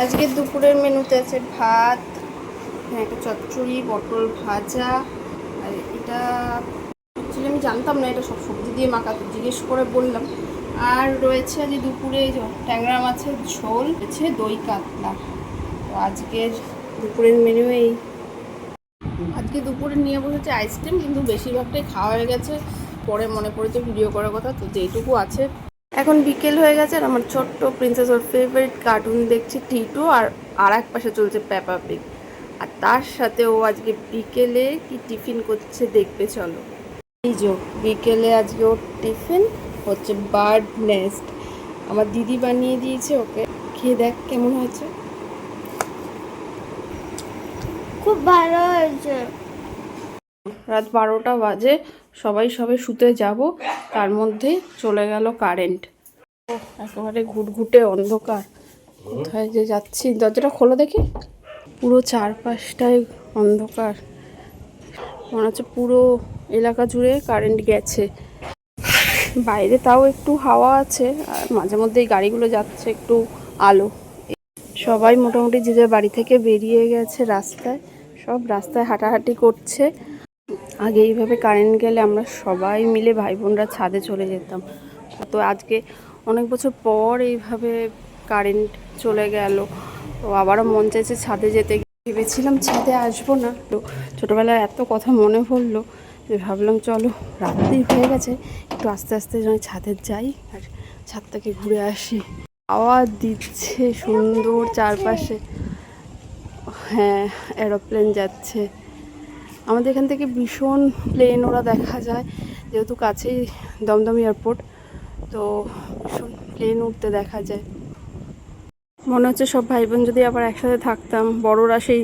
আজকে দুপুরের মেনুতে আছে ভাত, একটা চচ্চড়ি, পটল ভাজা। আর এটা অ্যাকচুয়ালি আমি জানতাম না এটা সব সবজি দিয়ে মাখাতে, জিজ্ঞেস করে বললাম। আর রয়েছে আজ দুপুরে ট্যাংরা মাছের ঝোল, রয়েছে দই কাতলা। তো আজকের দুপুরের মেনু এই। আজকে দুপুরে নিয়ে বসেছে আইসক্রিম, কিন্তু বেশিরভাগটাই খাওয়া হয়ে গেছে। পরে মনে পড়েছে ভিডিও করার কথা, তো যেইটুকু আছে। এখন বিকেল হয়ে গেছে আর আমার ছোট্ট প্রিন্সেস ওর ফেভারিট কার্টুন দেখছি টিটু, আর এক পাশে চলছে পেপা পিগ। আর তার সাথে ও আজকে বিকেলে কি টিফিন করছে দেখতে চলো। এই যে বিকেলে আজকে ওর টিফিন হচ্ছে বার্ড নেস্ট। আমার দিদি বানিয়ে দিয়েছে ওকে, খেয়ে দেখ কেমন হয়েছে। খুব ভালো হয়েছে। রাত 12টা বাজে, সবাই সবে শুতে যাব, তার মধ্যে চলে গেল কারেন্ট। একেবারে ঘুটঘুটে অন্ধকার, কোথায় যে যাচ্ছি। দরজাটা খোলো দেখি। পুরো চারপাশটায় অন্ধকার, মনে হচ্ছে পুরো এলাকা জুড়ে কারেন্ট গেছে। বাইরে তাও একটু হাওয়া আছে, আর মাঝে মধ্যেই গাড়িগুলো যাচ্ছে একটু আলো। সবাই মোটামুটি যে যার বাড়ি থেকে বেরিয়ে গেছে রাস্তায়, সব রাস্তায় হাঁটাহাঁটি করছে। আগে এইভাবে কারেন্ট গেলে আমরা সবাই মিলে ভাই বোনরা ছাদে চলে যেতাম। তো আজকে অনেক বছর পর এইভাবে কারেন্ট চলে গেল, তো আবারও মন চাইছে ছাদে যেতে। ভেবেছিলাম ছাদে আসবো না, তো ছোটোবেলায় এত কথা মনে পড়লো যে ভাবলাম চলো, রাত্রেই হয়ে গেছে, একটু আস্তে আস্তে যেন ছাদে যাই আর ছাদ থেকে ঘুরে আসি। আওয়াজ দিচ্ছে সুন্দর চারপাশে, হ্যাঁ এরোপ্লেন যাচ্ছে। আমাদের এখান থেকে ভীষণ প্লেন ওরা দেখা যায়, যেহেতু কাছেই দমদম এয়ারপোর্ট, তো ভীষণ প্লেন উঠতে দেখা যায়। মনে হচ্ছে সব ভাই বোন যদি আবার একসাথে থাকতাম, বড়রা সেই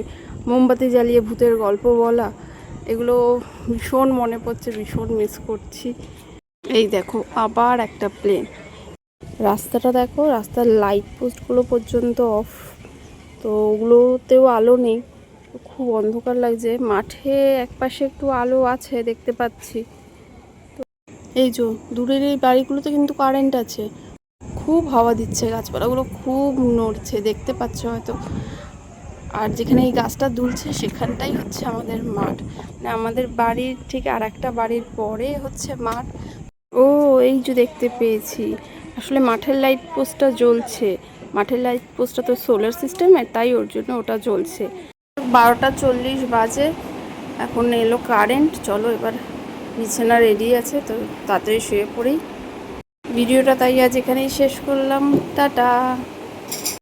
মোমবাতি জ্বালিয়ে ভূতের গল্প বলা, এগুলো ভীষণ মনে পড়ছে, ভীষণ মিস করছি। এই দেখো আবার একটা প্লেন। রাস্তাটা দেখো, রাস্তার লাইট পোস্টগুলো পর্যন্ত অফ, তো ওগুলোতেও আলো নেই, খুব অন্ধকার লাগছে। মাঠে একপাশে একটু আলো আছে দেখতে পাচ্ছি। তো এই যে দূরের এই বাড়িগুলোতে কিন্তু কারেন্ট আছে, খুব হাওয়া দিচ্ছে, গাছপালাগুলো খুব নড়ছে দেখতে পাচ্ছ হয়তো। আর যেখানে এই গাছটা দুলছে সেখানটাই হচ্ছে আমাদের মাঠ, মানে আমাদের বাড়ির ঠিক আর একটা বাড়ির পরে হচ্ছে মাঠ। ও এই যে দেখতে পেয়েছি, আসলে মাঠের লাইট পোস্টটা জ্বলছে। মাঠের লাইট পোস্টটা তো সোলার সিস্টেমের, তাই ওর জন্য ওটা জ্বলছে। 12টা 40 বাজে, এখন এলো কারেন্ট। চলো এবার বিছানা রেডি আছে, তো তাড়াতাড়ি শুয়ে পড়ি। ভিডিওটা তাই আজ এখানেই শেষ করলাম, টাটা।